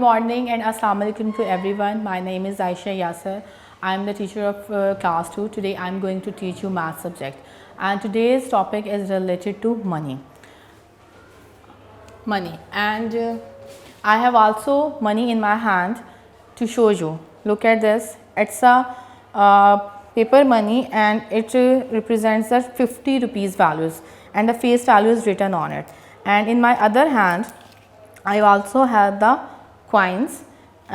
morning and Assalamu alaikum to everyone. My name is Aisha Yasser. I am the teacher of class 2. Today I am going to teach you math subject, and today's topic is related to money. And I have also money in my hand to show you. Look at this. It's a paper money, and it represents the 50 rupees values, and the face value is written on it. And in my other hand I also have the coins,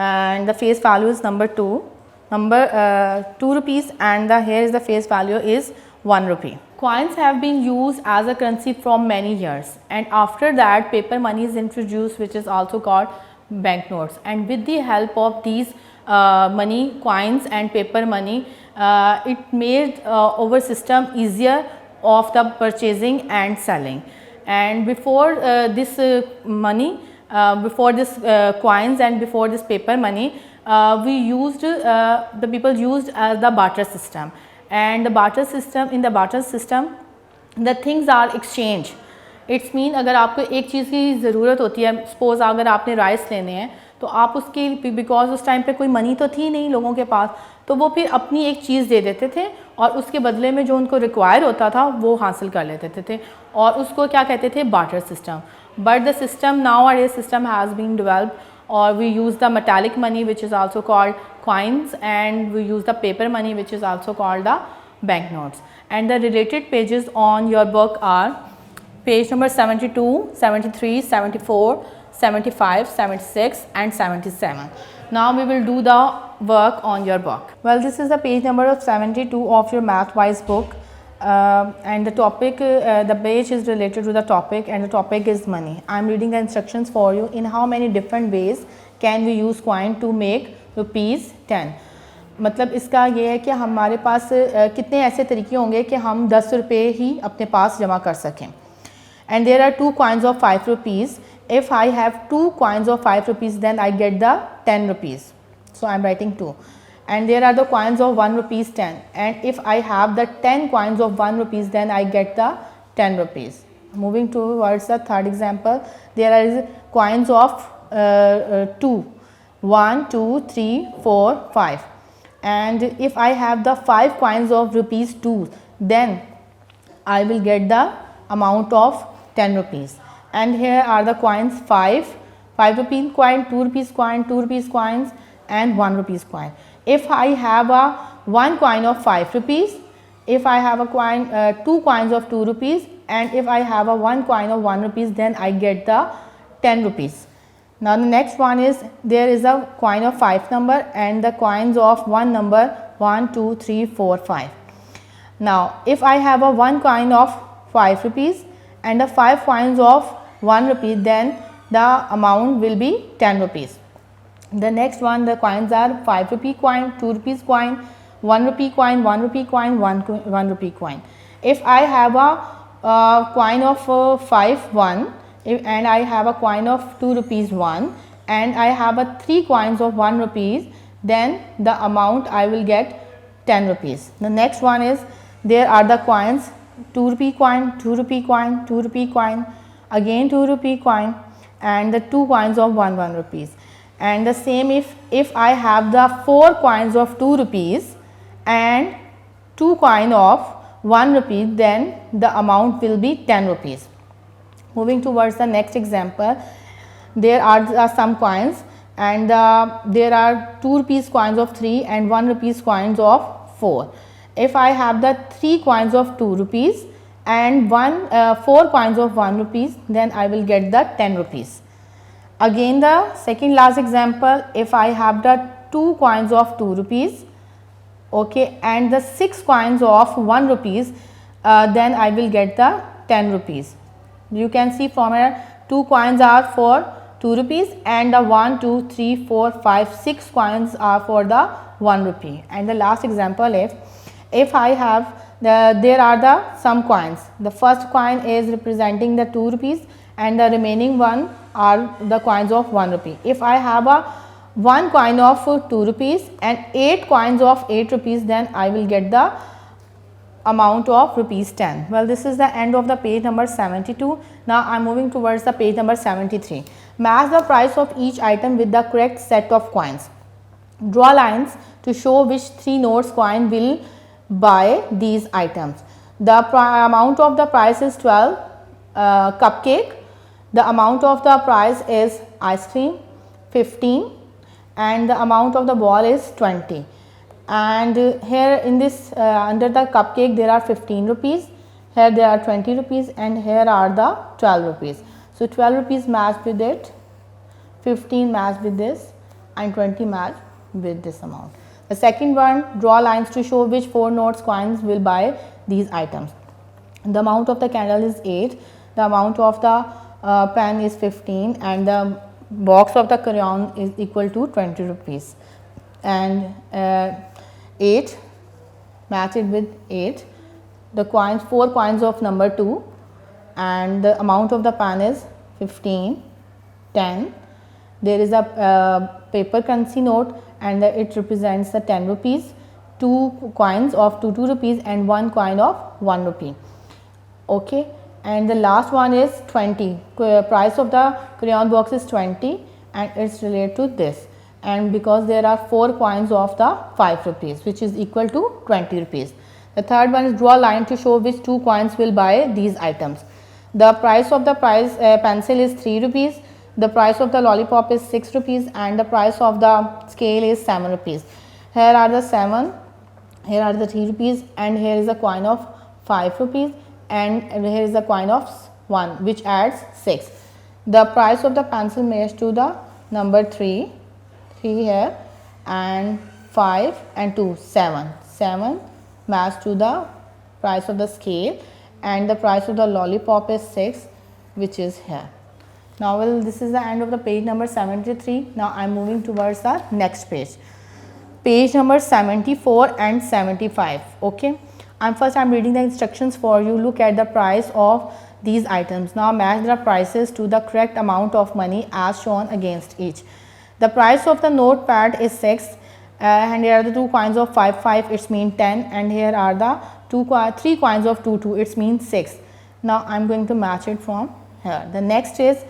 and the face value is number 2 rupees, and here is the face value is 1 rupee. Coins have been used as a currency from many years, and after that paper money is introduced, which is also called banknotes. And with the help of these money, coins and paper money, it made our system easier of the purchasing and selling. And before this money, before this coins and before this paper money, the people used the barter system. And the barter system, in the barter system the things are exchanged. It's mean अगर आपको एक चीज़ की ज़रूरत होती है, suppose अगर आपने rice लेने हैं तो आप उसकी, बिकॉज उस टाइम पे कोई मनी तो थी नहीं लोगों के पास, तो वो फिर अपनी एक चीज़ दे देते थे और उसके बदले में जो उनको रिक्वायर होता था वो हासिल कर लेते थे, और उसको क्या कहते थे, barter system. But the system nowadays system has been developed, or we use the metallic money which is also called coins, and we use the paper money which is also called the banknotes. And the related pages on your book are page number 72, 73, 74, 75, 76 and 77. Now we will do the work on your book. Well, this is the page number of 72 of your math wise book, and the topic, the page is related to the topic, and the topic is money. I am reading the instructions for you. In how many different ways can we use coin to make rupees 10? मतलब इसका ये है कि हमारे पास कितने ऐसे तरीके होंगे कि हम 10 रुपये ही अपने पास जमा कर सकें. And there are 2 coins of 5 rupees. If I have 2 coins of 5 rupees, then I get the 10 rupees. So I am writing 2. And there are the coins of 1 rupees 10. And if I have the 10 coins of 1 rupees, then I get the 10 rupees. Moving towards the third example, there are coins of 2. 1, 2, 3, 4, 5. And if I have the 5 coins of rupees 2, then I will get the amount of 10 rupees. And here are the coins 5 rupees coin, 2 rupees coin, 2 rupees coins and 1 rupees coin. If I have a 1 coin of 5 rupees, if I have a coin 2 coins of 2 rupees, and if I have a 1 coin of 1 rupees, then I get the 10 rupees. Now the next one is, there is a coin of 5 number and the coins of 1 number 1, 2, 3, 4, 5. Now if I have a 1 coin of 5 rupees and the 5 coins of 1 rupee, then the amount will be 10 rupees. The next one, the coins are 5 rupee coin, 2 rupees coin, 1 rupee coin, 1 rupee coin, 1 rupee coin. If I have a coin of 5 1, and I have a coin of 2 rupees 1, and I have a 3 coins of 1 rupees, then the amount I will get 10 rupees. The next one is, there are the coins 2 rupee coin, 2 rupee coin, 2 rupee coin, again 2 rupee coin, and the 2 coins of 1 rupees. And the same, if I have the 4 coins of 2 rupees and 2 coin of 1 rupee, then the amount will be 10 rupees. Moving towards the next example, there are some coins, and there are 2 rupees coins of 3 and 1 rupees coins of 4. If I have the 3 coins of 2 rupees and 4 coins of 1 rupees, then I will get the 10 rupees. Again the second last example, if I have the 2 coins of 2 rupees, okay, and the 6 coins of 1 rupees, then I will get the 10 rupees. You can see from here 2 coins are for 2 rupees and the 1, 2, 3, 4, 5, 6 coins are for the 1 rupee. And the last example, if I have there are some coins. The first coin is representing the 2 rupees and the remaining one are the coins of 1 rupee. If I have a 1 coin of 2 rupees and 8 coins of 8 rupees, then I will get the amount of rupees 10. Well, this is the end of the page number 72. Now I am moving towards the page number 73. Match the price of each item with the correct set of coins. Draw lines to show which 3 notes coin will buy these items. The amount of the price is 12 cupcake. The amount of the price is ice cream 15, and the amount of the ball is 20. And here in this under the cupcake there are 15 rupees, here there are 20 rupees, and here are the 12 rupees. So 12 rupees matched with it, 15 matched with this, and 20 matched with this amount. The second one, draw lines to show which 4 notes coins will buy these items. The amount of the candle is 8, the amount of the pen is 15, and the box of the crayon is equal to 20 rupees. And 8, match it with 8. The coins, 4 coins of number 2, and the amount of the pen is 15, 10. There is a paper currency note, and it represents the 10 rupees, 2 coins of 2 rupees, and 1 coin of 1 rupee. Okay, and the last one is 20. Price of the crayon box is 20, and it's related to this. And because there are 4 coins of the 5 rupees, which is equal to 20 rupees. The third one is draw a line to show which 2 coins will buy these items. The price of the pencil is 3 rupees. The price of the lollipop is 6 rupees, and the price of the scale is 7 rupees. Here are the 7, here are the 3 rupees, and here is a coin of 5 rupees, and here is a coin of 1, which adds 6. The price of the pencil matches to the number 3 here, and 5 and 2, 7. 7 match to the price of the scale, and the price of the lollipop is 6, which is here. Now, well, this is the end of the page number 73. Now, I am moving towards the next page. Page number 74 and 75. Okay. First, I am reading the instructions for you. Look at the price of these items. Now, match the prices to the correct amount of money as shown against each. The price of the notepad is 6, and here are the 2 coins of 5, 5, it means 10, and here are the 3 coins of 2, 2, it means 6. Now, I am going to match it from here. The next is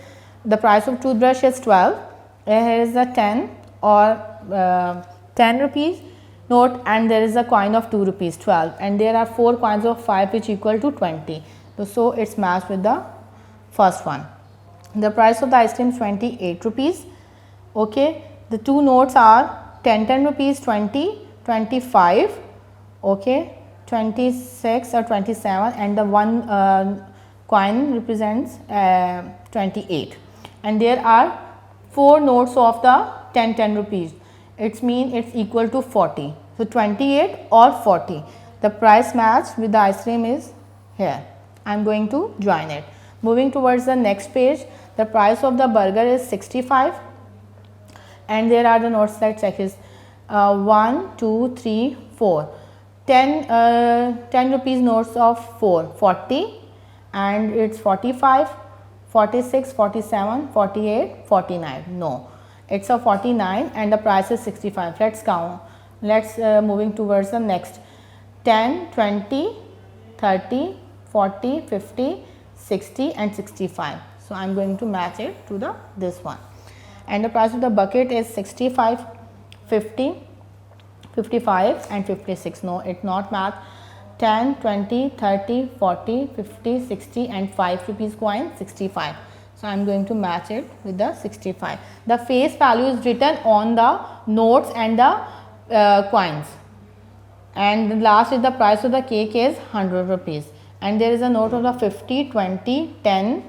the price of toothbrush is 12. Here is the 10 or 10 rupees note, and there is a coin of 2 rupees, 12, and there are 4 coins of 5 which equal to 20. So, it's matched with the first one. The price of the ice cream is 28 rupees. Okay. The 2 notes are 10 rupees, 20, 25, okay, 26 or 27, and the 1 coin represents 28. And there are 4 notes of the 10 rupees. It means it's equal to 40. So, 28 or 40. The price match with the ice cream is here. I am going to join it. Moving towards the next page, the price of the burger is 65, and there are the notes that check is 1, 2, 3, 4. 10 rupees notes of 4, 40, and it's 45, 46, 47, 48, 49. No, it's a 49, and the price is 65. Let's count. Let's moving towards the next. 10, 20, 30, 40, 50, 60, and 65. So, I am going to match it to this one. And the price of the bucket is 65, 50, 55, and 56. No, it's not match. 10, 20, 30, 40, 50, 60, and 5 rupees coin 65. So, I am going to match it with the 65. The face value is written on the notes and the coins. And the last is the price of the cake is 100 rupees. And there is a note of the 50, 20, 10,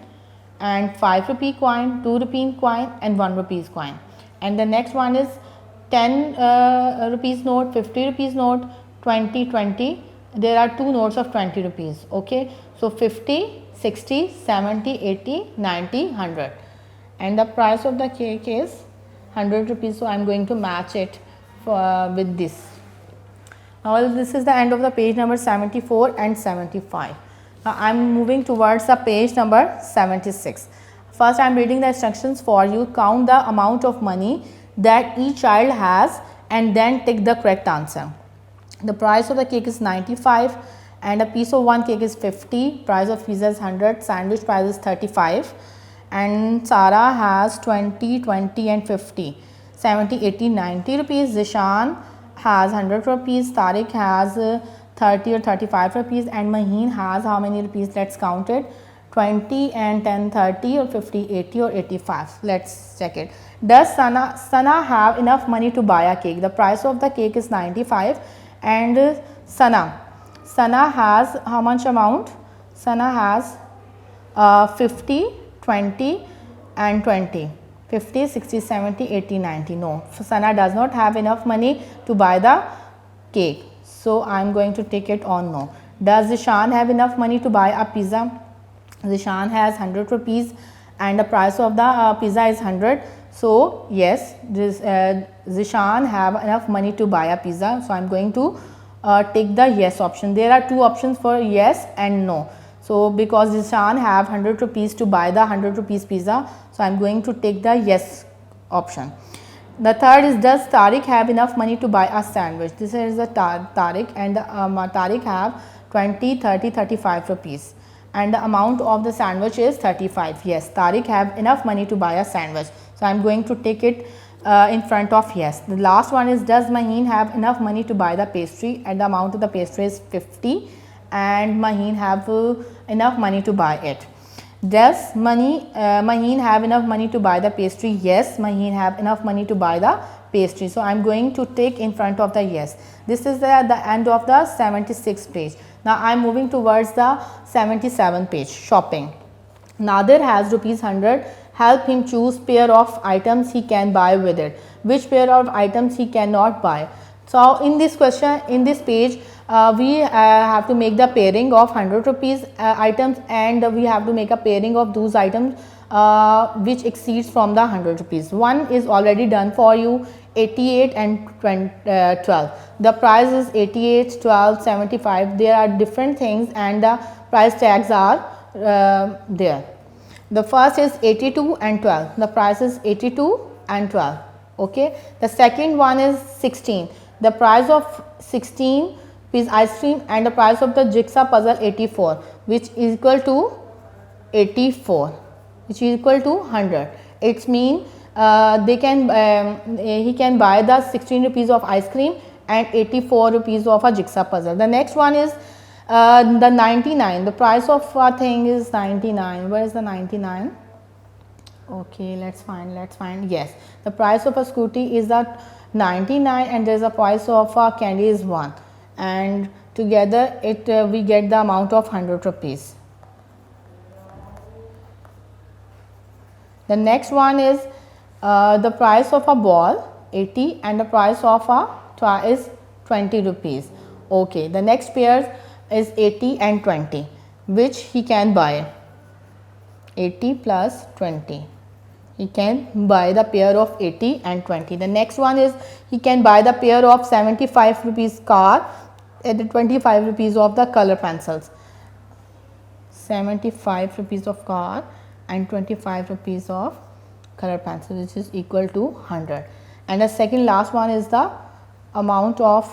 and 5 rupee coin, 2 rupee coin, and 1 rupees coin. And the next one is 10 rupees note, 50 rupees note, 20, 20. There are 2 notes of 20 rupees. Okay. So, 50, 60, 70, 80, 90, 100. And the price of the cake is 100 rupees. So, I am going to match it with this. Now, this is the end of the page number 74 and 75. Now, I am moving towards the page number 76. First, I am reading the instructions for you. Count the amount of money that each child has and then take the correct answer. The price of the cake is 95, and a piece of one cake is 50, price of pizza is 100, sandwich price is 35, and Sarah has 20, 20 and 50, 70, 80, 90 rupees. Zishan has 100 rupees, Tariq has 30 or 35 rupees, and Maheen has how many rupees? Let's count it. 20 and 10, 30 or 50, 80 or 85. Let's check it. Does Sana have enough money to buy a cake? The price of the cake is 95, and Sana has how much amount? Sana has 50, 20 and 20. 50, 60, 70, 80, 90. No, Sana does not have enough money to buy the cake. So I am going to take it on no. Does Zishan have enough money to buy a pizza? Zishan has 100 rupees and the price of the pizza is 100. So yes, Zishan have enough money to buy a pizza. So I am going to take the yes option. There are two options for yes and no. So because Zishan have 100 rupees to buy the 100 rupees pizza, so I am going to take the yes option. The third is, does Tariq have enough money to buy a sandwich? This is the Tariq, and Tariq have 20, 30, 35 rupees and the amount of the sandwich is 35. Yes, Tariq have enough money to buy a sandwich. So I am going to take it in front of yes. The last one is, does Maheen have enough money to buy the pastry? And the amount of the pastry is 50 and Maheen have enough money to buy it. Does Maheen have enough money to buy the pastry? Yes, Maheen have enough money to buy the pastry. So I am going to take in front of the yes. This is the end of the 76th page. Now I am moving towards the 77th page, shopping. Nadir has rupees 100. Help him choose pair of items he can buy with it. Which pair of items he cannot buy? So in this question, in this page, we have to make the pairing of 100 rupees items, and we have to make a pairing of those items which exceeds from the 100 rupees. One is already done for you, 88 and 12. The price is 88, 12, 75. There are different things and the price tags are there. The first is 82 and 12. The price is 82 and 12. Okay. The second one is 16. The price of 16 piece ice cream and the price of the jigsaw puzzle 84, which is equal to 84, which is equal to 100. It's mean he can buy the 16 rupees of ice cream and 84 rupees of a jigsaw puzzle. The next one is the 99. The price of a thing is 99. Where is the 99? Okay, let's find. Yes, the price of a scooty is that 99 and there is a price of a candy is 1, and together it we get the amount of 100 rupees. The next one is the price of a ball 80 and the price of a toy is 20 rupees. Okay, the next pair is 80 and 20, which he can buy 80 plus 20. He can buy the pair of 80 and 20. The next one is, he can buy the pair of 75 rupees car and 25 rupees of the color pencils. 75 rupees of car and 25 rupees of color pencil, which is equal to 100. And the second last one is the amount of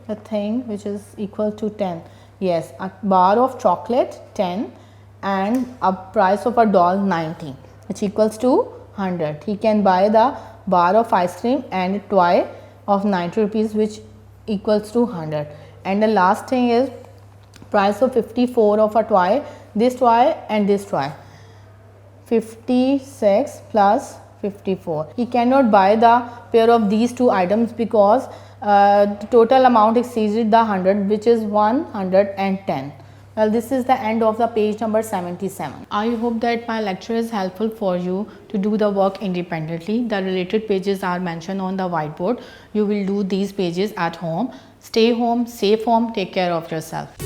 the thing, which is equal to 10. Yes, a bar of chocolate 10 and a price of a doll 90, which equals to 100. He can buy the bar of ice cream and a toy of 90 rupees, which equals to 100. And the last thing is price of 54 of a toy, this toy and this toy, 56 plus 54. He cannot buy the pair of these two items because the total amount exceeded the 100, which is 110. Well, this is the end of the page number 77. I hope that my lecture is helpful for you to do the work independently. The related pages are mentioned on the whiteboard. You will do these pages at home. Stay home, safe home, take care of yourself.